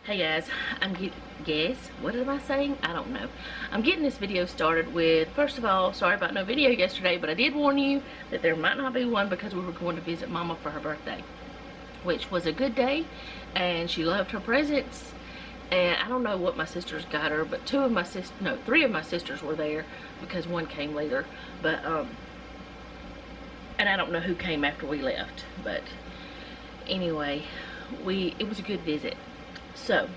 Hey guys, what am I saying? I don't know. I'm getting this video started with, first of all, sorry about no video yesterday, but I did warn you that there might not be one because we were going to visit Mama for her birthday, which was a good day, and she loved her presents. And I don't know what my sisters got her, but three of my sisters were there because one came later. But, and I don't know who came after we left, but anyway, it was a good visit. So,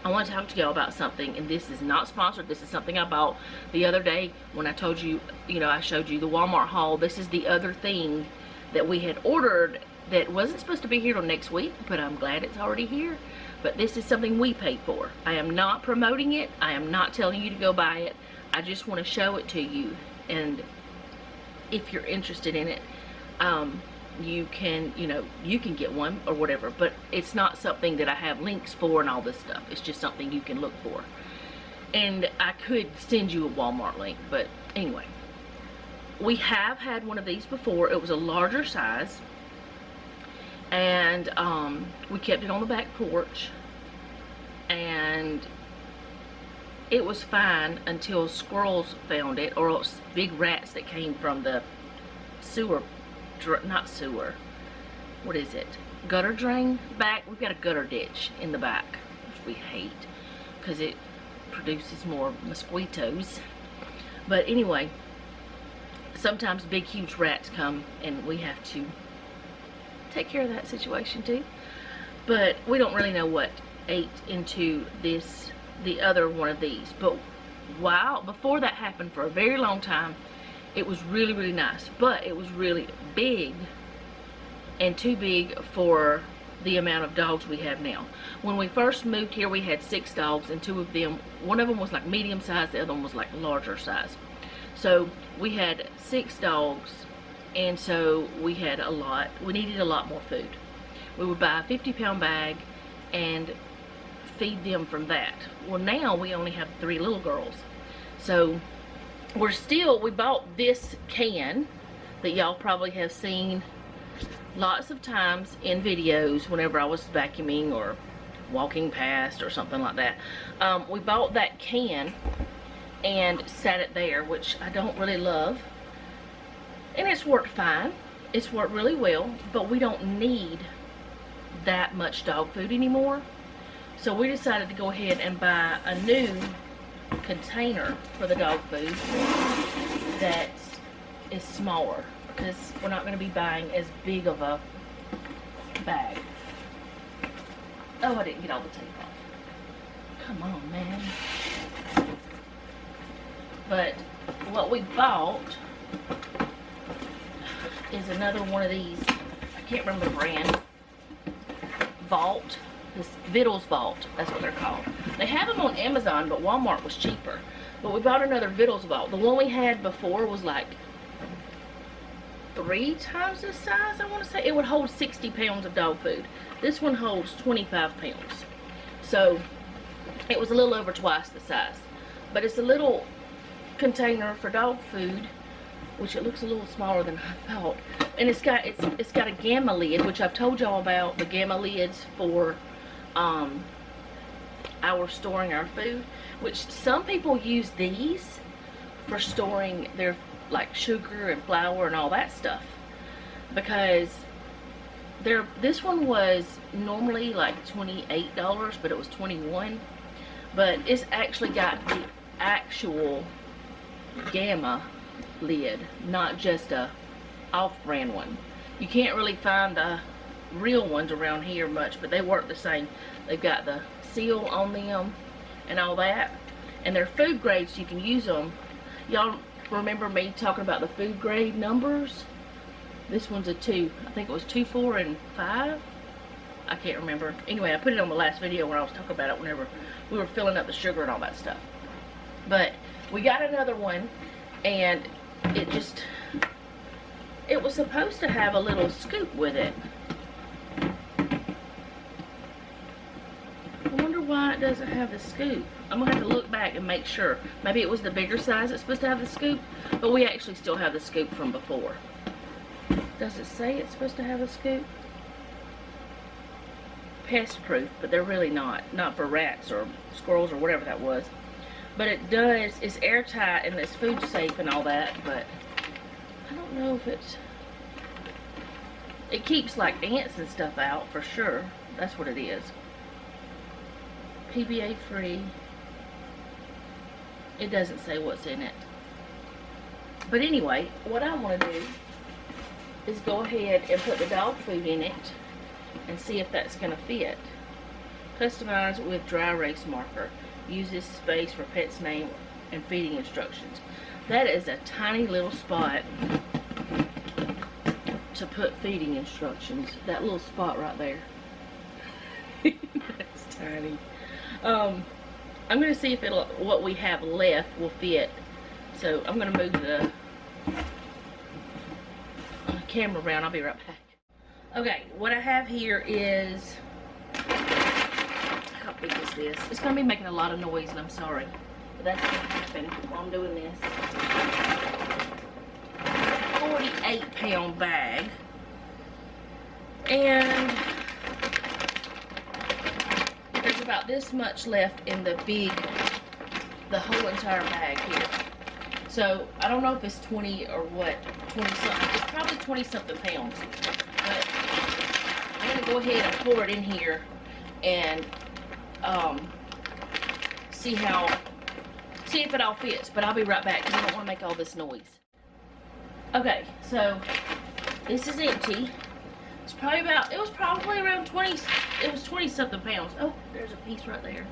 I want to talk to y'all about something, and this is not sponsored. This is something I bought the other day when I told you, I showed you the Walmart haul. This is the other thing that we had ordered that wasn't supposed to be here till next week, but I'm glad it's already here. But this is something we paid for. I am not promoting it. I am not telling you to go buy it. I just want to show it to you, and if you're interested in it, you can get one or whatever, but it's not something that I have links for and all this stuff. It's just something you can look for, and I could send you a Walmart link, but anyway, we have had one of these before. It was a larger size, and we kept it on the back porch, and it was fine until squirrels found it, or else big rats that came from the gutter drain back. We've got a gutter ditch in the back, which we hate because it produces more mosquitoes. But anyway, sometimes big huge rats come and we have to take care of that situation too. But we don't really know what ate into the other one of these. But before that happened, for a very long time, it was really, really nice, but it was really big and too big for the amount of dogs we have now. When we first moved here, we had 6 dogs, and one of them was like medium size, the other one was like larger size. So we had 6 dogs, and so we needed a lot more food. We would buy a 50-pound bag and feed them from that. Well, now we only have 3 little girls. So we bought this can that y'all probably have seen lots of times in videos whenever I was vacuuming or walking past or something like that. We bought that can and set it there, which I don't really love, and it's worked fine. It's worked really well, but we don't need that much dog food anymore. So we decided to go ahead and buy a new container for the dog food that is smaller, because we're not going to be buying as big of a bag. Oh, I didn't get all the tape off. Come on, man. But what we bought is another one of these, I can't remember the brand, Vault. This Vittles Vault, that's what they're called. They have them on Amazon, but Walmart was cheaper. But we bought another Vittles Vault. The one we had before was like 3 times the size, I want to say. It would hold 60 pounds of dog food. This one holds 25 pounds. So it was a little over twice the size. But it's a little container for dog food, which it looks a little smaller than I thought. And it's got a gamma lid, which I've told y'all about, the gamma lids for our storing our food, which some people use these for storing their like sugar and flour and all that stuff, because this one was normally like $28, but it was $21. But it's actually got the actual gamma lid, not just a off-brand one. You can't really find the real ones around here much, but they work the same. They've got the seal on them and all that, and they're food grades, so you can use them. Y'all remember me talking about the food grade numbers? This one's a 2. I think it was 2, 4, and 5. I can't remember. Anyway, I put it on the last video when I was talking about it whenever we were filling up the sugar and all that stuff. But we got another one, and it was supposed to have a little scoop with it. I wonder why it doesn't have the scoop. I'm gonna have to look back and make sure. Maybe it was the bigger size that's supposed to have the scoop, but we actually still have the scoop from before. Does it say it's supposed to have a scoop? pest proof, but they're really not for rats or squirrels or whatever that was. But it does, it's airtight and it's food safe and all that, but I don't know if it keeps like ants and stuff out for sure. That's what it is. PBA free. It doesn't say what's in it. But anyway, what I want to do is go ahead and put the dog food in it and see if that's going to fit. Customize with dry erase marker. Use this space for pet's name and feeding instructions. That is a tiny little spot to put feeding instructions. That little spot right there. That's tiny. I'm going to see if what we have left will fit. So I'm going to move the camera around. I'll be right back. Okay, what I have here is, how big is this? It's going to be making a lot of noise, and I'm sorry, but that's going to happen while I'm doing this. 48-pound bag, and there's about this much left in the whole entire bag here. So I don't know if it's 20 or what, 20 something. It's probably 20 something pounds. But I'm gonna go ahead and pour it in here and see if it all fits. But I'll be right back because I don't want to make all this noise. Okay, so this is empty. It's probably it was probably around 20. It was 20 something pounds. Oh, there's a piece right there.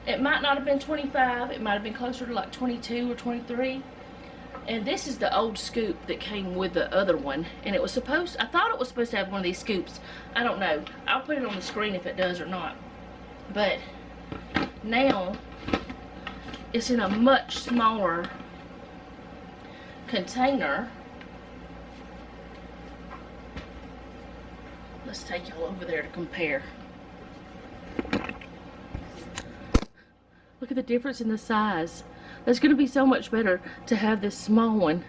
It might not have been 25, it might have been closer to like 22 or 23. And this is the old scoop that came with the other one. And it was I thought it was supposed to have one of these scoops. I don't know. I'll put it on the screen if it does or not. But now, it's in a much smaller container. Let's take y'all over there to compare. Look at the difference in the size. That's going to be so much better to have this small one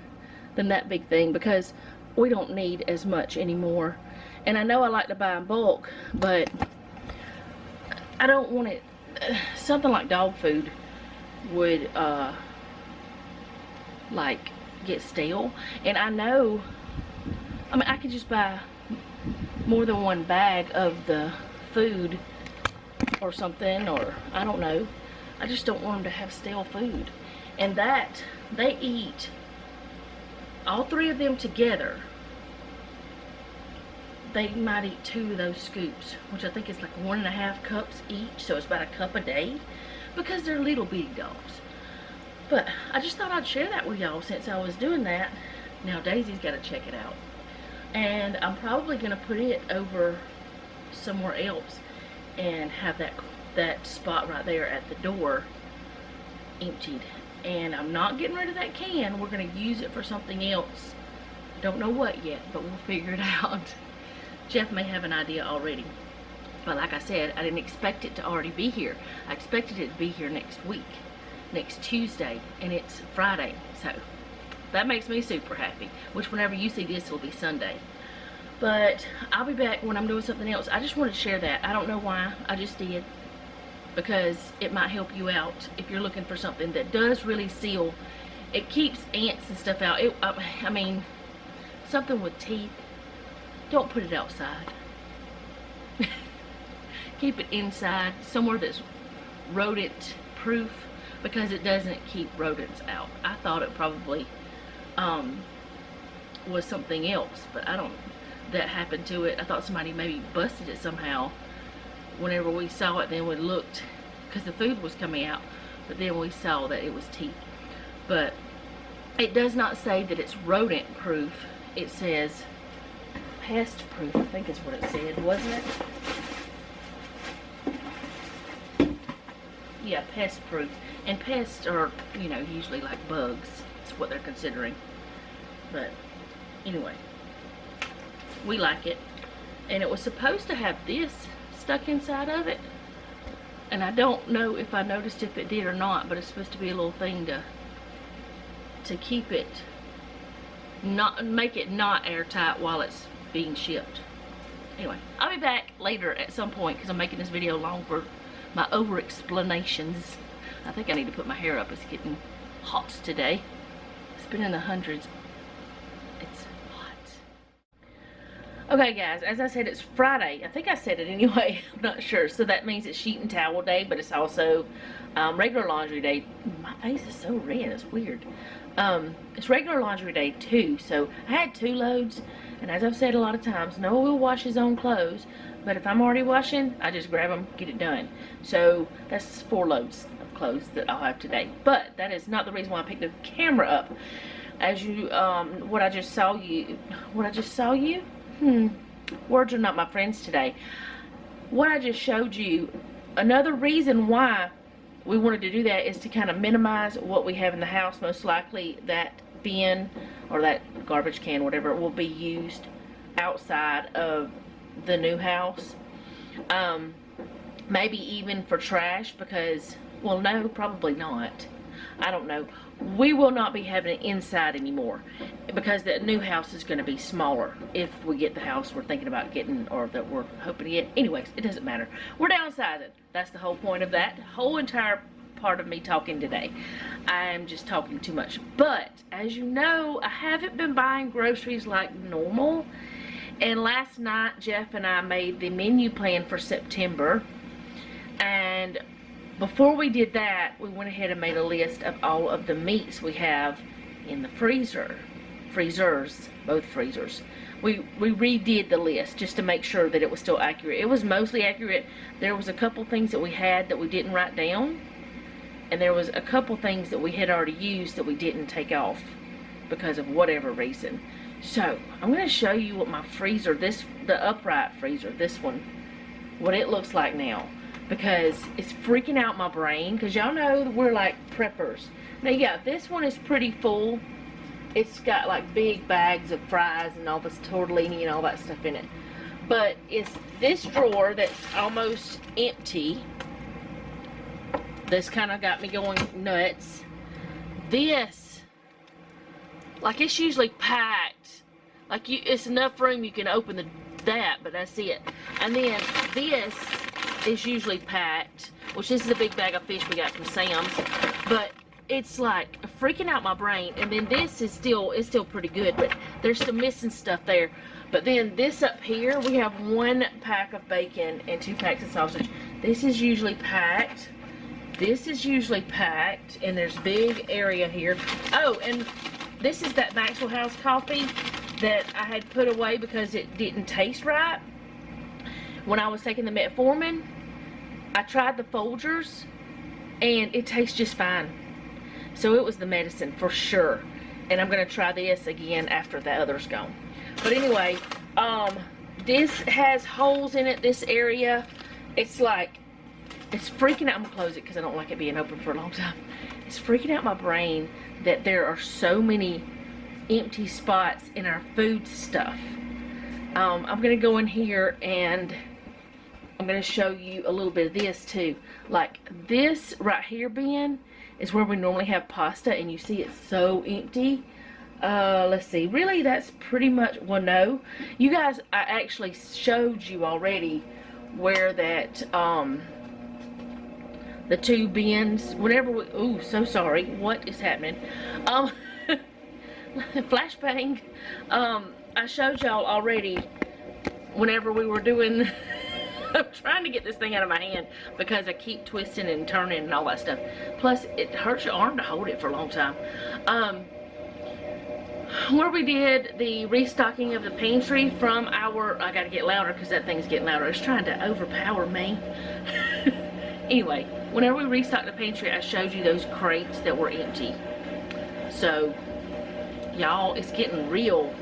than that big thing because we don't need as much anymore. And I know I like to buy in bulk, but I don't want it. Something like dog food would like get stale. And I know, I mean, I could just buy more than one bag of the food or something, or I don't know. I just don't want them to have stale food. And that, they eat, all three of them together, they might eat 2 of those scoops, which I think is like 1.5 cups each, so it's about a cup a day, because they're little bitty dogs. But I just thought I'd share that with y'all since I was doing that. Now Daisy's got to check it out. And I'm probably going to put it over somewhere else and have that spot right there at the door emptied. And I'm not getting rid of that can. We're going to use it for something else. Don't know what yet, but we'll figure it out. Jeff may have an idea already. But like I said, I didn't expect it to already be here. I expected it to be here next week, next Tuesday, and it's Friday. So that makes me super happy, which whenever you see this, it'll be Sunday. But I'll be back when I'm doing something else. I just wanted to share that. I don't know why, I just did. Because it might help you out if you're looking for something that does really seal. It keeps ants and stuff out. I mean, something with teeth, don't put it outside. Keep it inside, somewhere that's rodent proof, because it doesn't keep rodents out. I thought it probably was something else, but that happened to it. I thought somebody maybe busted it somehow. Whenever we saw it, then we looked, because the food was coming out, but then we saw that it was teeth. But it does not say that it's rodent proof. It says pest proof, I think is what it said, wasn't it? Yeah, pest proof. And pests are, you know, usually like bugs. That's what they're considering. But anyway, we like it. And it was supposed to have this stuck inside of it, and I don't know if I noticed if it did or not, but it's supposed to be a little thing to keep it, not make it not airtight while it's being shipped. Anyway, I'll be back later at some point because I'm making this video long for my over explanations. I think I need to put my hair up. It's getting hot today. It's been in the hundreds. It's hot. Okay guys, as I said, it's Friday. I think I said it anyway. I'm not sure. So that means it's sheet and towel day, but it's also regular laundry day. My face is so red. It's weird. It's regular laundry day too. So I had 2 loads. And as I've said a lot of times, Noah will wash his own clothes. But if I'm already washing, I just grab them, get it done. So that's 4 loads of clothes that I'll have today. But that is not the reason why I picked the camera up. As you, what I just saw you, words are not my friends today. What I just showed you, another reason why we wanted to do that is to kind of minimize what we have in the house. Most likely that bin or that garbage can, whatever, will be used outside of the new house. Maybe even for trash because, well, no, probably not. I don't know. We will not be having it inside anymore because the new house is going to be smaller if we get the house we're thinking about getting or that we're hoping to get. Anyways, it doesn't matter. We're downsizing. That's the whole point of that. The whole entire part of me talking today. I'm just talking too much. But as you know, I haven't been buying groceries like normal. And last night, Jeff and I made the menu plan for September. And before we did that, we went ahead and made a list of all of the meats we have in the freezers, both freezers. We redid the list just to make sure that it was still accurate. It was mostly accurate. There was a couple things that we had that we didn't write down. And there was a couple things that we had already used that we didn't take off because of whatever reason. So, I'm going to show you what my freezer, the upright freezer, this one, what it looks like now. Because it's freaking out my brain. Because y'all know we're like preppers. Now, yeah, this one is pretty full. It's got like big bags of fries and all this tortellini and all that stuff in it. But it's this drawer that's almost empty. This kind of got me going nuts. This, like, it's usually packed. Like, it's enough room you can open that, but that's it. And then this is usually packed, which this is a big bag of fish we got from Sam's. But it's like freaking out my brain. And then this is still pretty good, but there's some missing stuff there. But then this up here, we have 1 pack of bacon and 2 packs of sausage. This is usually packed. This is usually packed, and there's big area here. Oh, and this is that Maxwell House coffee that I had put away because it didn't taste right. When I was taking the metformin, I tried the Folgers, and it tastes just fine. So it was the medicine for sure. And I'm going to try this again after the other's gone. But anyway, this has holes in it, this area. It's like, it's freaking out. I'm going to close it because I don't like it being open for a long time. It's freaking out my brain that there are so many empty spots in our food stuff. I'm going to go in here and I'm going to show you a little bit of this too. Like this right here bin is where we normally have pasta, and you see it's so empty. Let's see. Really, that's pretty much, well, no. You guys, I actually showed you already where that, the 2 bins, whatever we, ooh, so sorry, what is happening? Flashbang. I showed y'all already whenever we were doing, I'm trying to get this thing out of my hand because I keep twisting and turning and all that stuff. Plus, it hurts your arm to hold it for a long time. Where we did the restocking of the pantry from our, I gotta get louder because that thing's getting louder. It's trying to overpower me. Anyway, whenever we restocked the pantry, I showed you those crates that were empty. So, y'all, it's getting real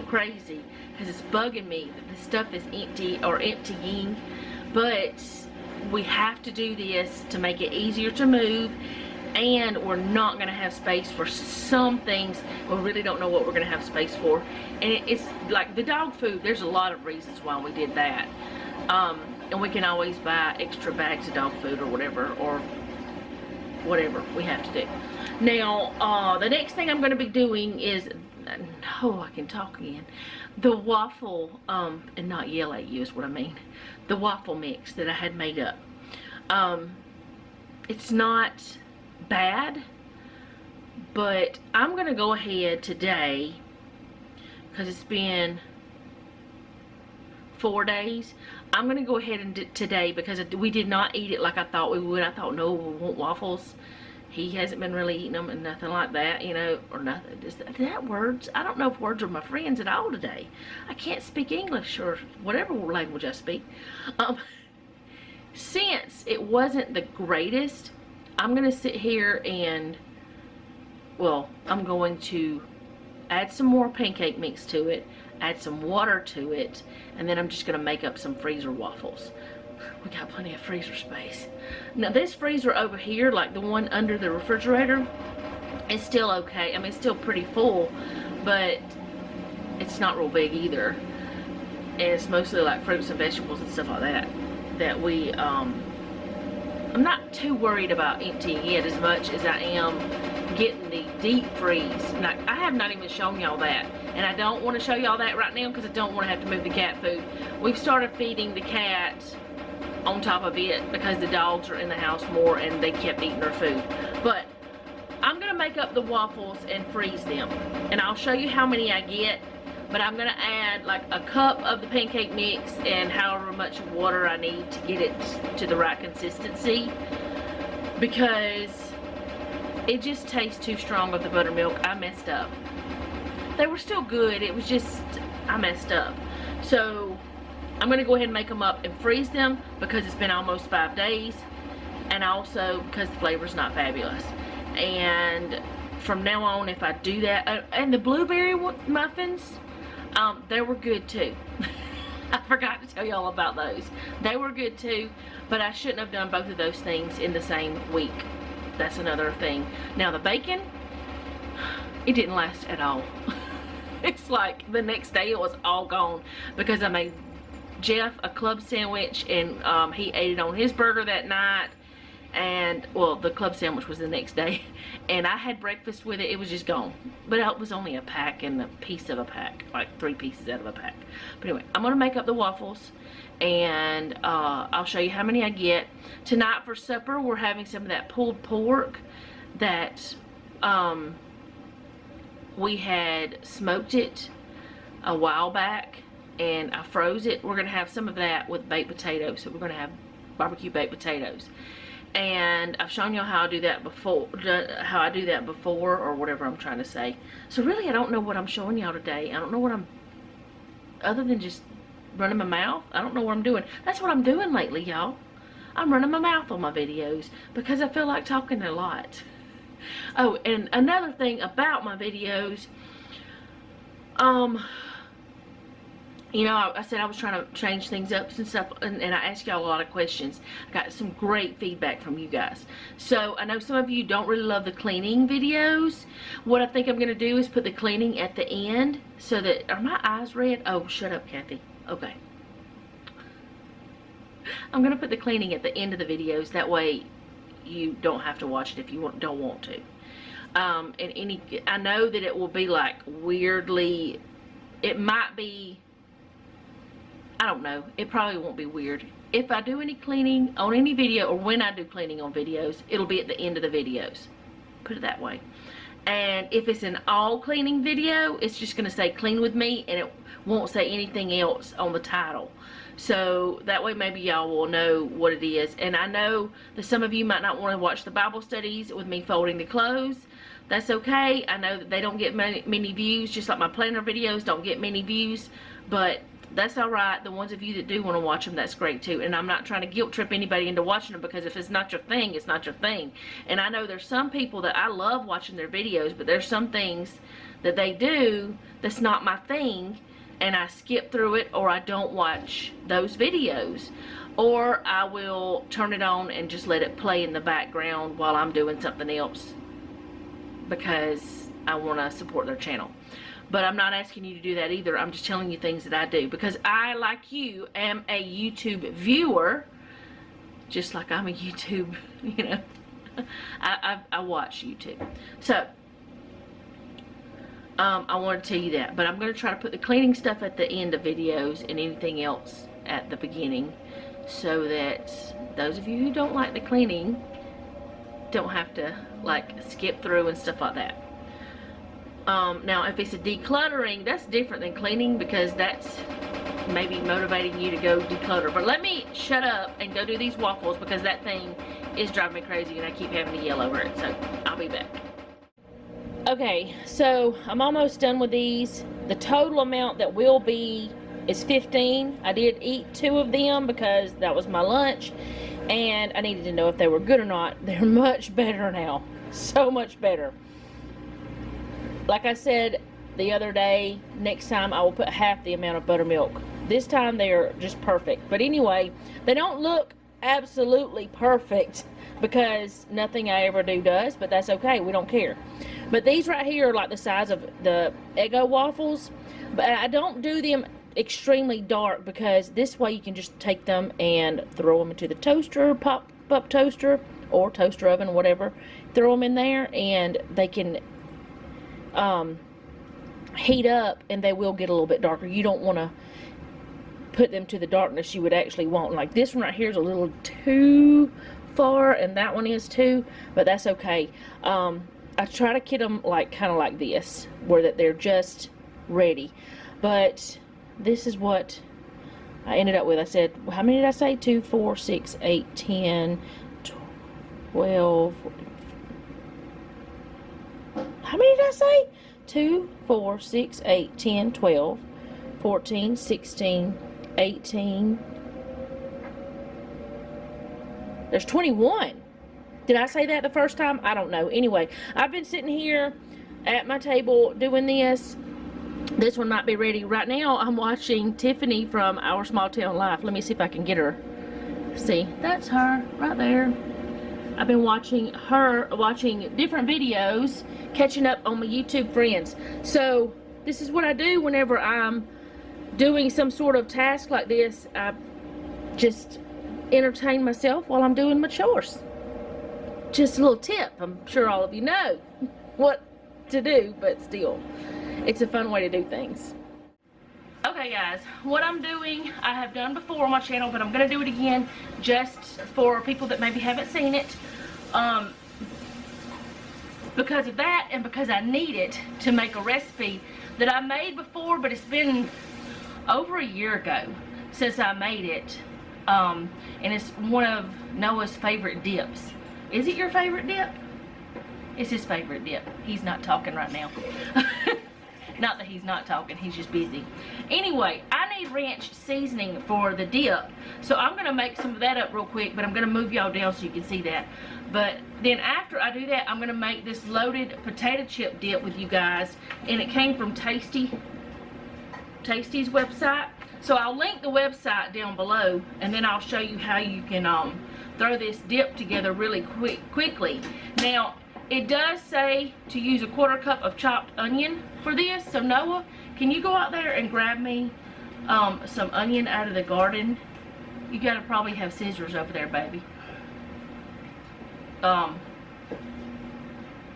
crazy because it's bugging me that this stuff is empty or emptying. But we have to do this to make it easier to move, and we're not going to have space for some things. We really don't know what we're going to have space for. And it's like the dog food, there's a lot of reasons why we did that. And we can always buy extra bags of dog food or whatever we have to do. Now, the next thing I'm going to be doing is no, I can talk again. The waffle, and not yell at you is what I mean. The waffle mix that I had made up. It's not bad, but I'm going to go ahead today, because it's been 4 days. I'm going to go ahead and do today, because we did not eat it like I thought we would. I thought, no, we want waffles. He hasn't been really eating them and nothing like that, you know, or nothing. Just that words. I don't know if words are my friends at all today. I can't speak English or whatever language I speak. Since it wasn't the greatest, I'm going to sit here and, well, I'm going to add some more pancake mix to it, add some water to it, and then I'm just going to make up some freezer waffles. We got plenty of freezer space. Now this freezer over here, like the one under the refrigerator, is still okay. I mean, it's still pretty full, but it's not real big either. And it's mostly like fruits and vegetables and stuff like that that we, I'm not too worried about emptying it as much as I am getting the deep freeze. Now, I have not even shown y'all that, and I don't want to show y'all that right now because I don't want to have to move the cat food. We've started feeding the cats on top of it because the dogs are in the house more and they kept eating their food. But I'm gonna make up the waffles and freeze them, and I'll show you how many I get. But I'm gonna add like a cup of the pancake mix and however much water I need to get it to the right consistency, because it just tastes too strong of the buttermilk. I messed up. They were still good, it was just I messed up. So I'm gonna go ahead and make them up and freeze them because it's been almost 5 days, and also because the flavor's not fabulous. And from now on, if I do that, and the blueberry muffins, they were good too. I forgot to tell y'all about those. They were good too, but I shouldn't have done both of those things in the same week. That's another thing. Now the bacon, it didn't last at all. It's like the next day it was all gone because I made Jeff a club sandwich, and he ate it on his burger that night. And well, the club sandwich was the next day, and I had breakfast with it. It was just gone, but it was only a pack and a piece of a pack, like 3 pieces out of a pack. But anyway, I'm gonna make up the waffles, and I'll show you how many I get tonight. For supper, we're having some of that pulled pork that we had smoked it a while back, and I froze it. We're gonna have some of that with baked potatoes, so we're gonna have barbecue baked potatoes. And I've shown y'all how I do that before, or whatever I'm trying to say. So really, I don't know what I'm showing y'all today. I don't know what I'm, other than just running my mouth. I don't know what I'm doing. That's what I'm doing lately, y'all. I'm running my mouth on my videos because I feel like talking a lot. Oh, and another thing about my videos, you know, I said I was trying to change things up and stuff, and I asked y'all a lot of questions. I got some great feedback from you guys. So I know some of you don't really love the cleaning videos. What I think I'm going to do is put the cleaning at the end so that, are my eyes red? Oh, shut up, Kathy. Okay. I'm going to put the cleaning at the end of the videos. That way you don't have to watch it if you don't want to. And I know that it will be like weirdly, it might be, I don't know, it probably won't be weird. If I do any cleaning on any video, or when I do cleaning on videos, it'll be at the end of the videos. Put it that way. And if it's an all cleaning video, it's just going to say clean with me, and it won't say anything else on the title. So that way maybe y'all will know what it is. And I know that some of you might not want to watch the Bible studies with me folding the clothes. That's okay. I know that they don't get many views, just like my planner videos don't get many views, but that's alright. The ones of you that do want to watch them, that's great too. And I'm not trying to guilt trip anybody into watching them, because if it's not your thing, it's not your thing. And I know there's some people that I love watching their videos, but there's some things that they do that's not my thing, and I skip through it, or I don't watch those videos, or I will turn it on and just let it play in the background while I'm doing something else because I want to support their channel. But I'm not asking you to do that either. I'm just telling you things that I do, because I, like you, am a YouTube viewer, just like I'm a YouTube, you know, I watch YouTube. So I want to tell you that. But I'm going to try to put the cleaning stuff at the end of videos and anything else at the beginning, so that those of you who don't like the cleaning don't have to like skip through and stuff like that. Now if it's a decluttering, that's different than cleaning, because that's maybe motivating you to go declutter. But let me shut up and go do these waffles, because that thing is driving me crazy and I keep having to yell over it. So I'll be back. Okay, so I'm almost done with these. The total amount that will be is 15. I did eat 2 of them because that was my lunch, and I needed to know if they were good or not. They're much better now. So much better. Like I said the other day, next time I will put half the amount of buttermilk. This time they're just perfect. But anyway, they don't look absolutely perfect, because nothing I ever do does, but that's okay. We don't care. But these right here are like the size of the Eggo waffles. But I don't do them extremely dark, because this way you can just take them and throw them into the toaster, pop-up toaster, or toaster oven, whatever. Throw them in there and they can heat up, and they will get a little bit darker. You don't want to put them to the darkness you would actually want. Like this one right here is a little too far, and that one is too, but that's okay. I try to get them like kind of like this, where that they're just ready. But this is what I ended up with. I said, how many did I say? 2, 4, 6, 8, 10, 12. How many did I say? 2, 4, 6, 8, 10, 12, 14, 16, 18. There's 21. Did I say that the first time? I don't know. Anyway, I've been sitting here at my table doing this. This one might be ready. Right now, I'm watching Tiffany from Our Small Town Life. Let me see if I can get her. See, that's her right there. I've been watching her, watching different videos, catching up on my YouTube friends. So, this is what I do whenever I'm doing some sort of task like this. I just entertain myself while I'm doing my chores. Just a little tip. I'm sure all of you know what to do, but still, it's a fun way to do things. Okay guys, what I'm doing, I have done before on my channel, but I'm going to do it again just for people that maybe haven't seen it. Because of that, and because I need it to make a recipe that I made before, but it's been over a year ago since I made it. And it's one of Noah's favorite dips. Is it your favorite dip? It's his favorite dip. He's not talking right now. Not that he's not talking, he's just busy. Anyway, I need ranch seasoning for the dip, so I'm going to make some of that up real quick, but I'm going to move y'all down so you can see that. But then after I do that, I'm going to make this loaded potato chip dip with you guys, and it came from Tasty's website. So I'll link the website down below, and then I'll show you how you can throw this dip together really quickly. Now, it does say to use a 1/4 cup of chopped onion for this. So Noah, can you go out there and grab me some onion out of the garden? You gotta probably have scissors over there, baby.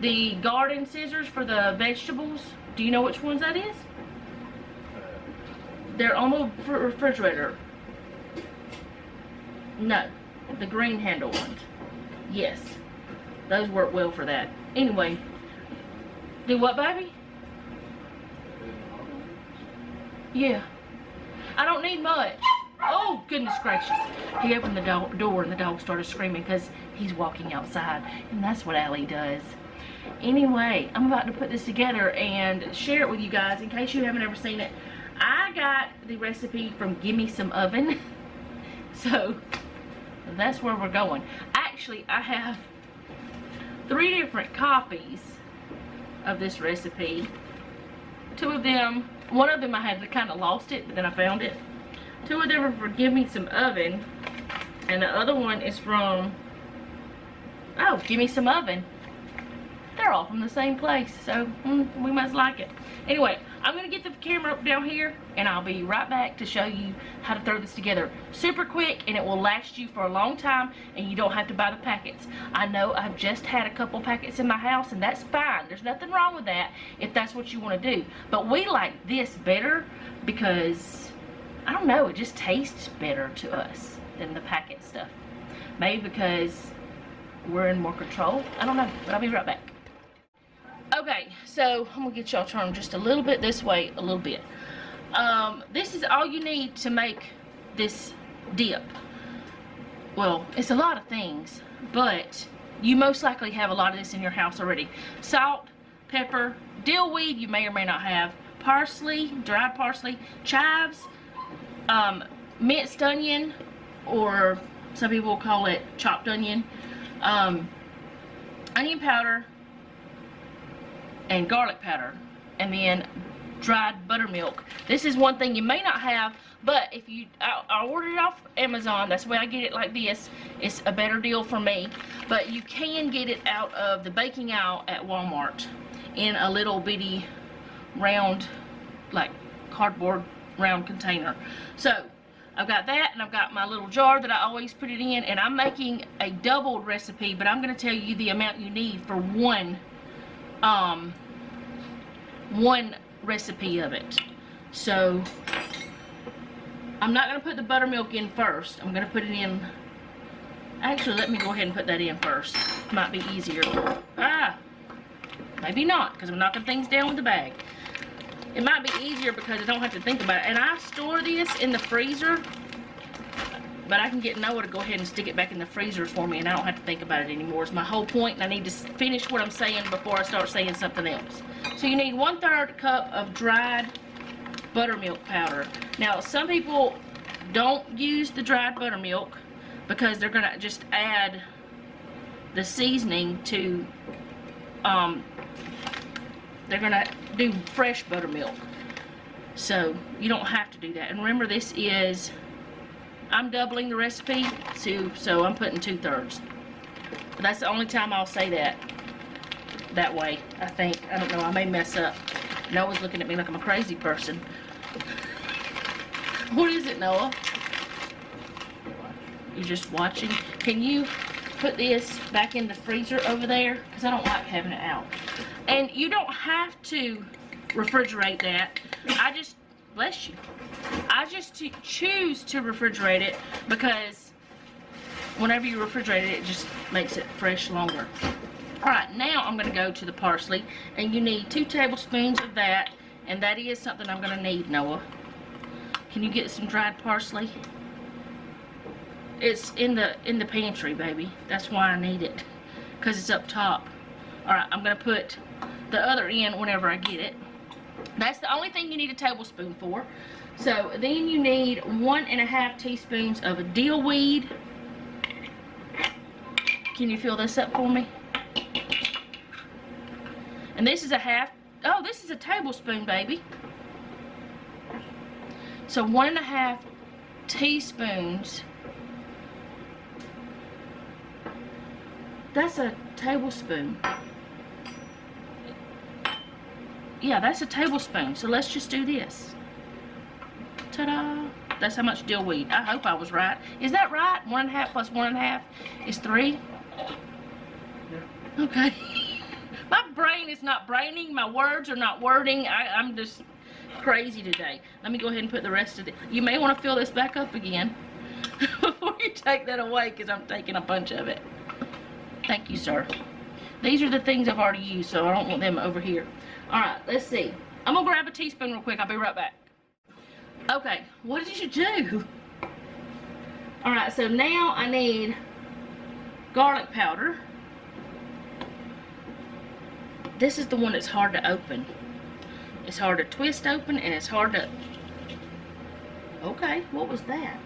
The garden scissors for the vegetables. Do you know which ones that is? They're on the refrigerator. No, the green handle ones. Yes. Those work well for that. Anyway, do what, baby? Yeah. I don't need much. Oh, goodness gracious. He opened the door and the dog started screaming because he's walking outside. And that's what Allie does. Anyway, I'm about to put this together and share it with you guys in case you haven't ever seen it. I got the recipe from Gimme Some Oven. So, that's where we're going. Actually, I have 3 different copies of this recipe. 2 of them, one of them I had kind of lost it, but then I found it. 2 of them are for Gimme Some Oven, and the other one is from, oh, Gimme Some Oven. They're all from the same place, so we must like it. Anyway, I'm going to get the camera up down here, and I'll be right back to show you how to throw this together. Super quick, and it will last you for a long time, and you don't have to buy the packets. I know I've just had a couple packets in my house, and that's fine. There's nothing wrong with that if that's what you want to do. But we like this better because, I don't know, it just tastes better to us than the packet stuff. Maybe because we're in more control. I don't know, but I'll be right back. Okay, so I'm gonna get y'all turned just a little bit this way, a little bit. This is all you need to make this dip. Well, it's a lot of things, but you most likely have a lot of this in your house already. Salt, pepper, dill weed you may or may not have, parsley, dried parsley, chives, minced onion, or some people call it chopped onion, onion powder, and garlic powder, and then dried buttermilk. This is one thing you may not have, but if you, I ordered it off Amazon. That's why I get it like this. It's a better deal for me, but you can get it out of the baking aisle at Walmart in a little bitty round, like cardboard round container. So I've got that, and I've got my little jar that I always put it in, and I'm making a doubled recipe, but I'm going to tell you the amount you need for one recipe of it. So I'm not going to put the buttermilk in first. I'm going to put it in, actually let me go ahead and put that in first. Might be easier. Maybe not, because I'm knocking things down with the bag. It might be easier because I don't have to think about it. And I store this in the freezer, but I can get Noah to go ahead and stick it back in the freezer for me, and I don't have to think about it anymore. It's my whole point, and I need to finish what I'm saying before I start saying something else. So you need 1/3 cup of dried buttermilk powder. Now, some people don't use the dried buttermilk because they're going to just add the seasoning to, they're going to do fresh buttermilk. So you don't have to do that. And remember, this is, I'm doubling the recipe, so I'm putting 2/3. But that's the only time I'll say that way, I think. I don't know, I may mess up. Noah's looking at me like I'm a crazy person. What is it, Noah? You're just watching? Can you put this back in the freezer over there? Because I don't like having it out. And you don't have to refrigerate that. I just, bless you, I just choose to refrigerate it because whenever you refrigerate it, it just makes it fresh longer. Alright, now I'm going to go to the parsley, and you need 2 tablespoons of that, and that is something I'm going to need, Noah. Can you get some dried parsley? It's in the pantry, baby. That's why I need it, because it's up top. Alright, I'm going to put the other in whenever I get it. That's the only thing you need a tablespoon for. So then you need 1.5 teaspoons of dill weed. Can you fill this up for me? And this is this is a tablespoon, baby. So 1.5 teaspoons. That's a tablespoon. Yeah, that's a tablespoon. So let's just do this. Ta-da! That's how much dill weed. I hope I was right. Is that right? 1.5 plus 1.5 is 3? Yeah. Okay. My brain is not braining. My words are not wording. I'm just crazy today. Let me go ahead and put the rest of it. You may want to fill this back up again before you take that away, because I'm taking a bunch of it. Thank you, sir. These are the things I've already used, so I don't want them over here. Alright, let's see. I'm going to grab a teaspoon real quick. I'll be right back. Okay, what did you do? Alright, so now I need garlic powder. This is the one that's hard to open. It's hard to twist open, and it's hard to... Okay, what was that?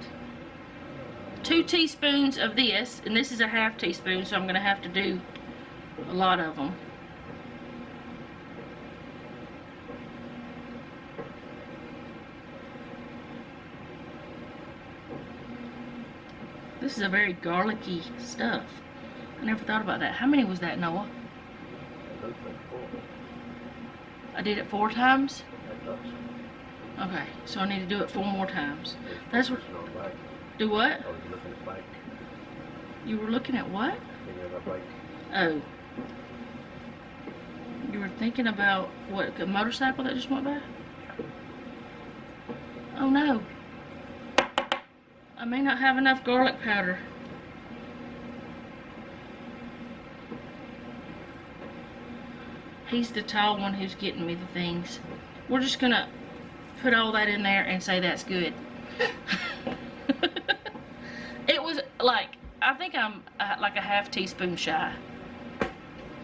2 teaspoons of this, and this is a 1/2 teaspoon, so I'm going to have to do a lot of them. This is a very garlicky stuff. I never thought about that. How many was that, Noah? I did it 4 times? Okay, so I need to do it 4 more times. That's what. Do what? You were looking at what? Oh. You were thinking about what, a motorcycle that just went by? Oh no. I may not have enough garlic powder. He's the tall one who's getting me the things. We're just gonna put all that in there and say that's good. It was like, I think I'm like a half teaspoon shy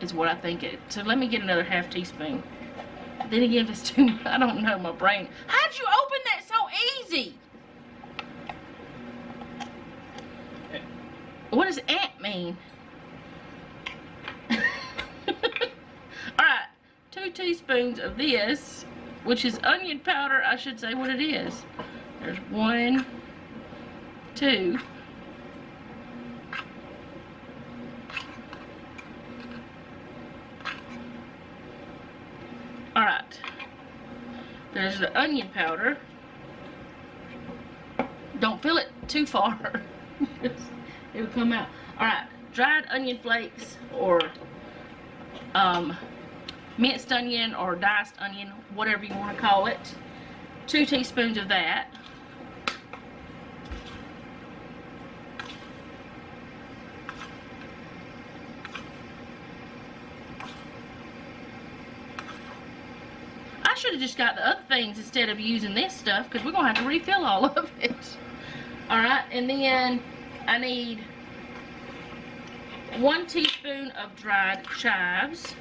is what I think it. So let me get another half teaspoon. Then again, if it's too much, I don't know, my brain. How'd you open that so easy? What does ant mean? Alright, 2 teaspoons of this, which is onion powder. I should say what it is. There's 1, 2. Alright, there's the onion powder. Don't fill it too far. It'll come out. Alright, dried onion flakes or minced onion or diced onion, whatever you want to call it. 2 teaspoons of that. I should have just got the other things instead of using this stuff, because we're going to have to refill all of it. Alright, and then I need 1 teaspoon of dried chives.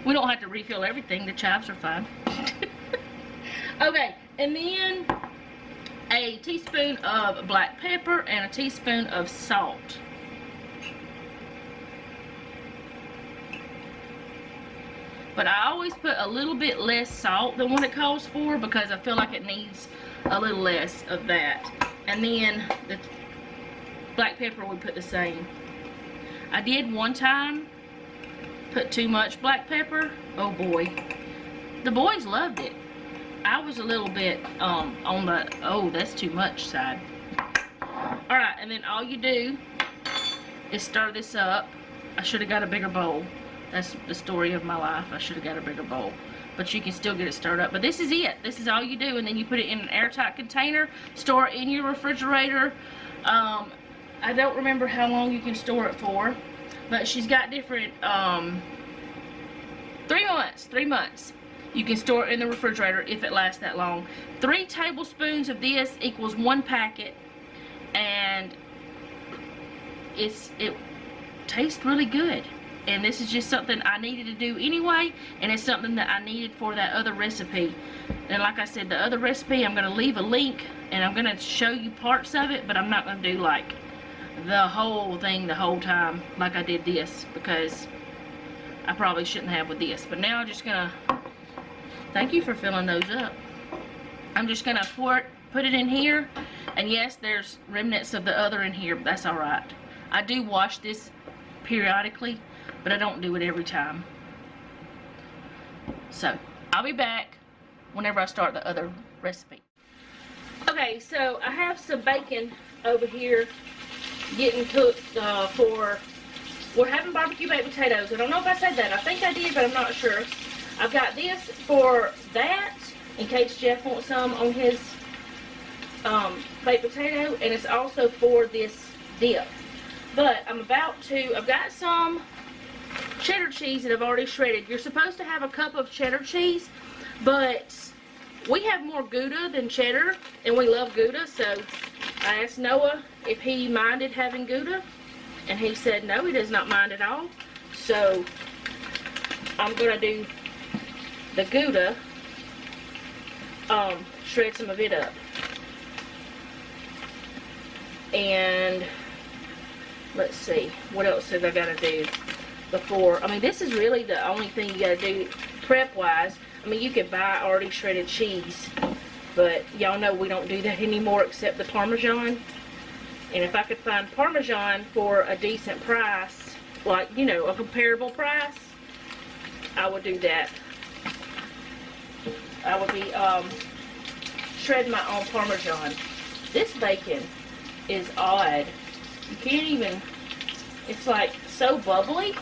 We don't have to refill everything. The chives are fine. Okay, and then a teaspoon of black pepper and a teaspoon of salt. But I always put a little bit less salt than what it calls for, because I feel like it needs a little less of that. And then the black pepper, we put the same. I did one time put too much black pepper. Oh boy. The boys loved it. I was a little bit on the, oh, that's too much side. Alright, and then all you do is stir this up. I should have got a bigger bowl. That's the story of my life. I should have got a bigger bowl. But you can still get it stirred up. But this is it. This is all you do. And then you put it in an airtight container. Store it in your refrigerator. I don't remember how long you can store it for. But she's got different, 3 months. 3 months. You can store it in the refrigerator if it lasts that long. 3 tablespoons of this equals 1 packet. And it tastes really good. And this is just something I needed to do anyway, and it's something that I needed for that other recipe. And like I said, the other recipe, I'm going to leave a link, and I'm going to show you parts of it, but I'm not going to do like the whole thing the whole time like I did this, because I probably shouldn't have with this. But now I'm just going to, thank you for filling those up. I'm just going to put it in here, and yes, there's remnants of the other in here, but that's alright. I do wash this periodically, but I don't do it every time. So, I'll be back whenever I start the other recipe. Okay, so I have some bacon over here getting cooked we're having barbecue baked potatoes. I don't know if I said that. I think I did, but I'm not sure. I've got this for that, in case Jeff wants some on his baked potato, and it's also for this dip. But I've got some cheddar cheese that I've already shredded. You're supposed to have a cup of cheddar cheese, but we have more Gouda than cheddar, and we love Gouda, so I asked Noah if he minded having Gouda, and he said no, he does not mind at all. So I'm going to do the Gouda, shred some of it up. And let's see, what else have I got to do before? I mean, this is really the only thing you got to do prep-wise. I mean, you could buy already shredded cheese, but y'all know we don't do that anymore except the Parmesan. And if I could find Parmesan for a decent price, like, you know, a comparable price, I would do that. I would be shredding my own Parmesan. This bacon is odd. You can't even, it's like so bubbly.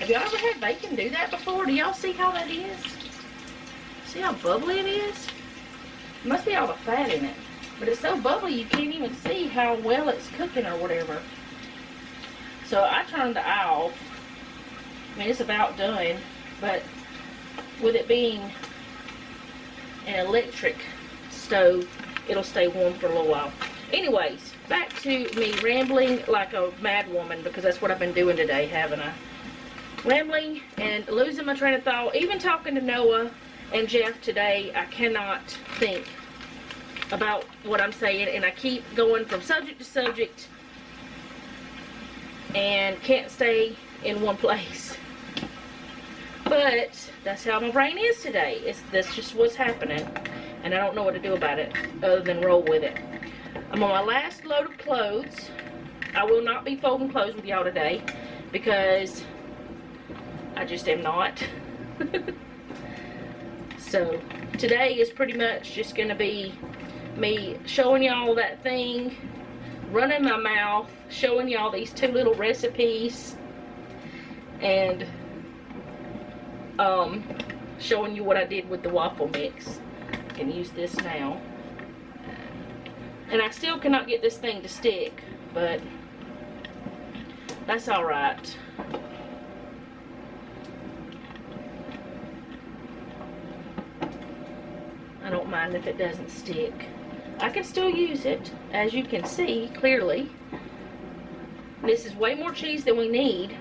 Have y'all ever had bacon do that before? Do y'all see how that is? See how bubbly it is? It must be all the fat in it. But it's so bubbly you can't even see how well it's cooking or whatever. So I turned the eye off. I mean, it's about done. But with it being an electric stove, it'll stay warm for a little while. Anyways, back to me rambling like a mad woman, because that's what I've been doing today, haven't I? Rambling and losing my train of thought. Even talking to Noah and Jeff today, I cannot think about what I'm saying, and I keep going from subject to subject and can't stay in one place. But that's how my brain is today. That's just what's happening, and I don't know what to do about it other than roll with it. I'm on my last load of clothes. I will not be folding clothes with y'all today because I just am not. So today is pretty much just going to be me showing y'all that thing, running my mouth, showing y'all these two little recipes, and showing you what I did with the waffle mix. I can use this now. And I still cannot get this thing to stick, but that's alright. I don't mind if it doesn't stick. I can still use it, as you can see clearly. This is way more cheese than we need,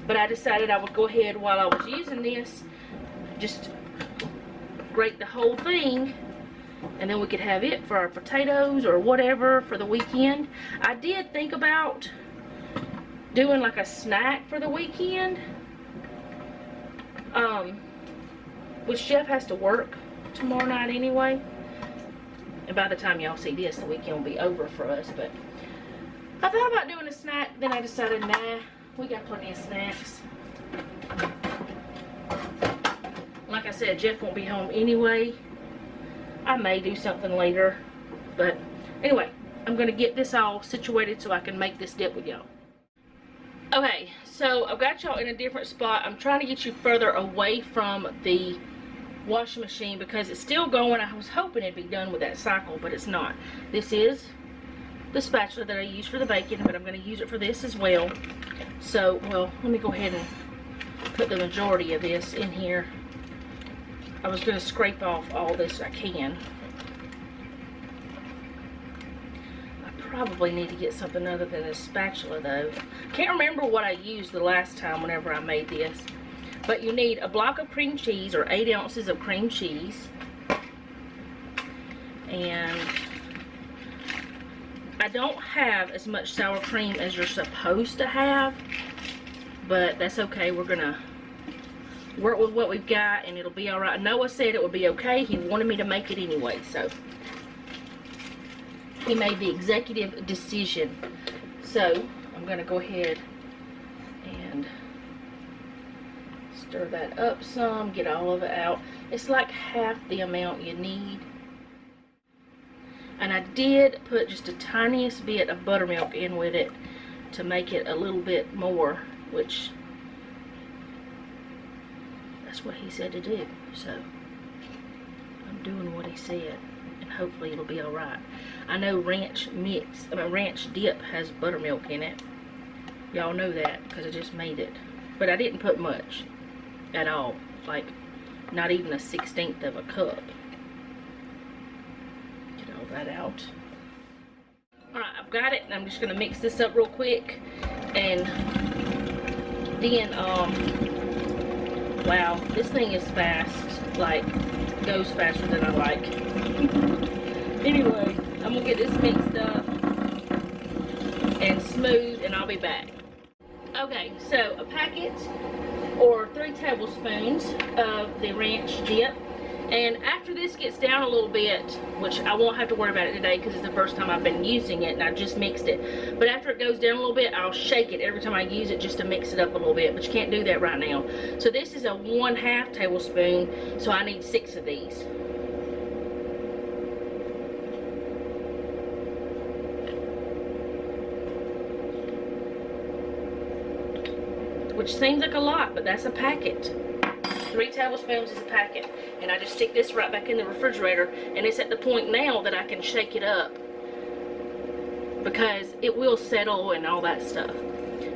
but I decided I would go ahead while I was using this, just grate the whole thing, and then we could have it for our potatoes or whatever for the weekend. I did think about doing like a snack for the weekend, which Jeff has to work tomorrow night anyway, and by the time y'all see this, the weekend will be over for us. But I thought about doing a snack, then I decided, nah, we got plenty of snacks. Like I said, Jeff won't be home anyway. I may do something later, but anyway, I'm gonna get this all situated so I can make this dip with y'all. Okay, so I've got y'all in a different spot. I'm trying to get you further away from the washing machine because it's still going. I was hoping it'd be done with that cycle, but it's not. This is the spatula that I use for the bacon, but I'm going to use it for this as well. So, well, let me go ahead and put the majority of this in here. I was going to scrape off all this I can. I probably need to get something other than a spatula though. Can't remember what I used the last time whenever I made this. But you need a block of cream cheese, or 8 ounces of cream cheese. And I don't have as much sour cream as you're supposed to have, but that's okay. We're gonna work with what we've got and it'll be alright. Noah said it would be okay. He wanted me to make it anyway, so he made the executive decision. So I'm gonna go ahead and stir that up some, get all of it out. It's like half the amount you need. And I did put just a tiniest bit of buttermilk in with it to make it a little bit more, which that's what he said to do. So I'm doing what he said, and hopefully it'll be alright. I know ranch dip has buttermilk in it. Y'all know that because I just made it. But I didn't put much at all, like not even a 1/16 of a cup. Get all that out. Alright, I've got it, and I'm just gonna mix this up real quick, and then wow, this thing is fast, like goes faster than I like. Anyway, I'm gonna get this mixed up and smooth, and I'll be back. Okay, so a packet or 3 tablespoons of the ranch dip, And after this gets down a little bit, which I won't have to worry about it today because it's the first time I've been using it and I just mixed it. But after it goes down a little bit, I'll shake it every time I use it just to mix it up a little bit. But you can't do that right now. So this is a 1/2 tablespoon, so I need 6 of these. Which seems like a lot, but that's a packet. 3 tablespoons is a packet. And I just stick this right back in the refrigerator, and it's at the point now that I can shake it up because it will settle and all that stuff.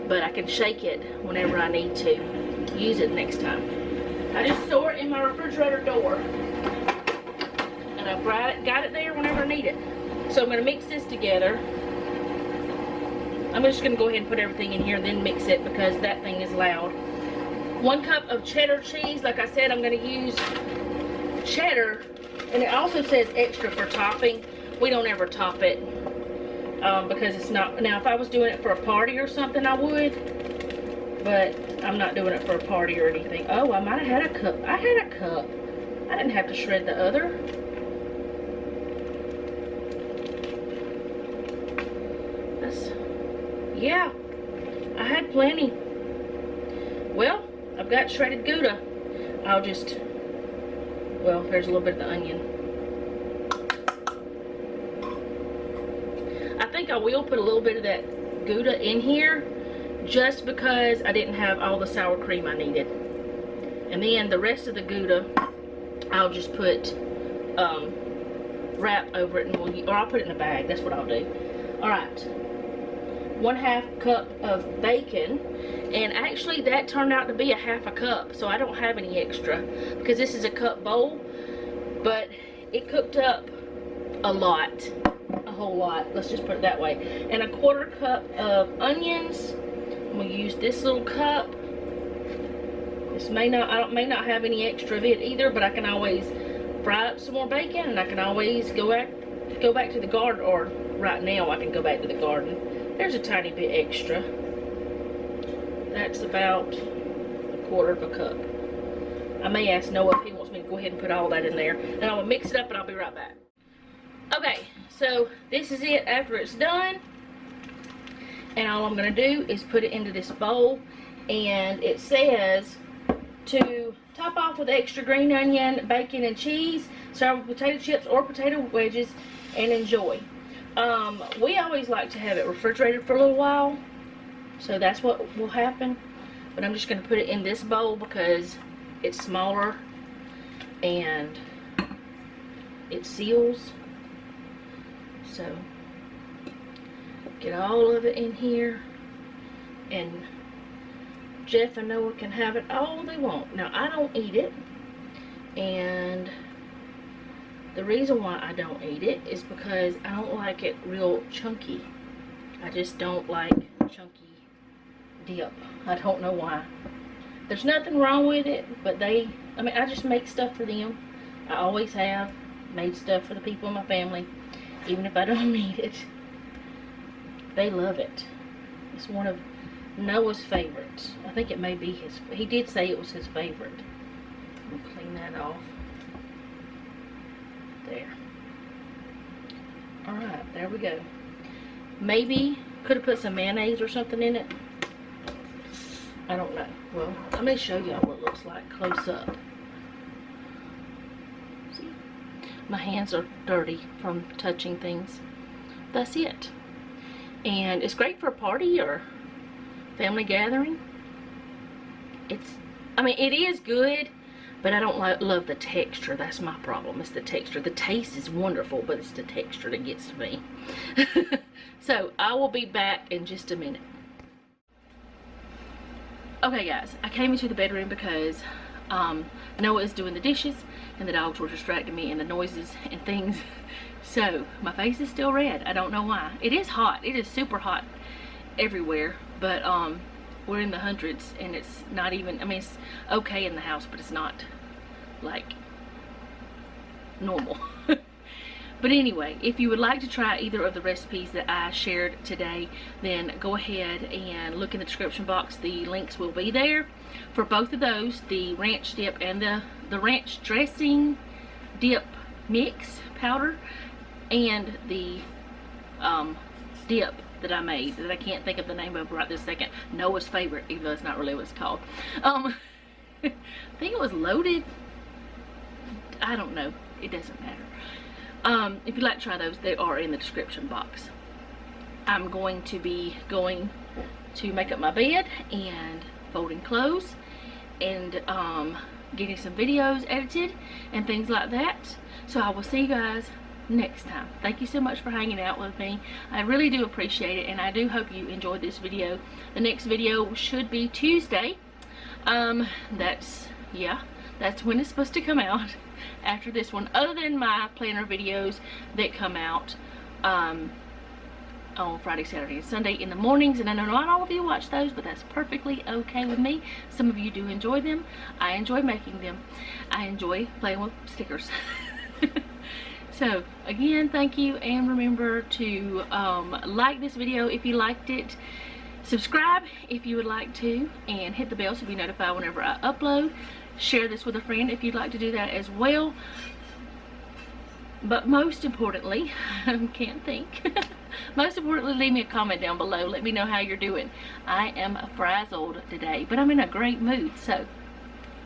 But I can shake it whenever I need to use it next time. I just store it in my refrigerator door, and I've got it there whenever I need it. So I'm going to mix this together. I'm just going to go ahead and put everything in here and then mix it because that thing is loud. 1 cup of cheddar cheese. Like I said, I'm going to use cheddar, and it also says extra for topping. We don't ever top it because it's not. Now, if I was doing it for a party or something, I would, but I'm not doing it for a party or anything. Oh, I might have had a cup. I had a cup. I didn't have to shred the other. Yeah, I had plenty. Well, I've got shredded Gouda. I'll just, well, there's a little bit of the onion. I think I will put a little bit of that Gouda in here just because I didn't have all the sour cream I needed. And then the rest of the Gouda, I'll just put wrap over it, and or I'll put it in a bag. That's what I'll do. All right. 1/2 cup of bacon, and actually that turned out to be a 1/2 cup, so I don't have any extra because this is a cup bowl, but it cooked up a lot, a whole lot, let's just put it that way. And a 1/4 cup of onions. I'm gonna use this little cup. This may not have any extra of it either, but I can always fry up some more bacon, and I can always go back to the garden, or right now I can go back to the garden. There's a tiny bit extra. That's about 1/4 cup. I may ask Noah if he wants me to go ahead and put all that in there. And I'm gonna mix it up and I'll be right back. Okay, so this is it after it's done. And all I'm gonna do is put it into this bowl. And it says to top off with extra green onion, bacon, and cheese. Serve with potato chips or potato wedges and enjoy. We always like to have it refrigerated for a little while, so that's what will happen. But I'm just going to put it in this bowl because it's smaller and it seals. So get all of it in here, and Jeff and Noah can have it all they want. Now, I don't eat it, and the reason why I don't eat it is because I don't like it real chunky. I just don't like chunky dip. I don't know why. There's nothing wrong with it, but I just make stuff for them. I always have made stuff for the people in my family, even if I don't need it. They love it. It's one of Noah's favorites. I think it may be his. He did say it was his favorite. I'm gonna clean that off. There. Alright, there we go. Maybe could have put some mayonnaise or something in it. I don't know. Well, let me show y'all what it looks like close up. See? My hands are dirty from touching things. That's it. And it's great for a party or family gathering. It is good. But I don't love the texture. That's my problem. It's the texture. The taste is wonderful, but it's the texture that gets to me. So I will be back in just a minute. Okay, guys. I came into the bedroom because Noah is doing the dishes, and the dogs were distracting me, and the noises and things. So my face is still red. I don't know why. It is hot. It is super hot everywhere. But we're in the hundreds, and it's not even, it's okay in the house, but it's not like normal. But anyway, if you would like to try either of the recipes that I shared today, then go ahead and look in the description box. The links will be there for both of those, the ranch dip and the ranch dressing. dip mix powder and the dip that I made that I can't think of the name of right this second. Noah's favorite, even though it's not really what it's called. I think it was loaded. I don't know. It doesn't matter. If you'd like to try those, they are in the description box. I'm going to be going to make up my bed and folding clothes and getting some videos edited and things like that. So I will see you guys next time. Thank you so much for hanging out with me. I really do appreciate it, and I do hope you enjoyed this video. The next video should be Tuesday. That's when it's supposed to come out after this one, other than my planner videos that come out on Friday, Saturday, and Sunday in the mornings. And I know not all of you watch those, but that's perfectly okay with me. Some of you do enjoy them. I enjoy making them. I enjoy playing with stickers. So again, thank you, and remember to like this video if you liked it, subscribe if you would like to, and hit the bell so you'll be notified whenever I upload. Share this with a friend if you'd like to do that as well. But most importantly, I can't think. Most importantly, leave me a comment down below. Let me know how you're doing. I am frazzled today, but I'm in a great mood, so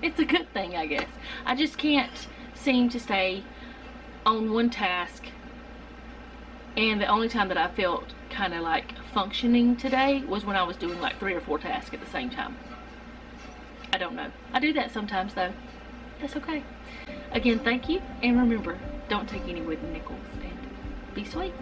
it's a good thing, I guess. I just can't seem to stay on one task, and the only time that I felt kind of like functioning today was when I was doing like 3 or 4 tasks at the same time. I don't know. I do that sometimes though. That's okay. Again, thank you, and remember, don't take any wooden nickels, and be sweet.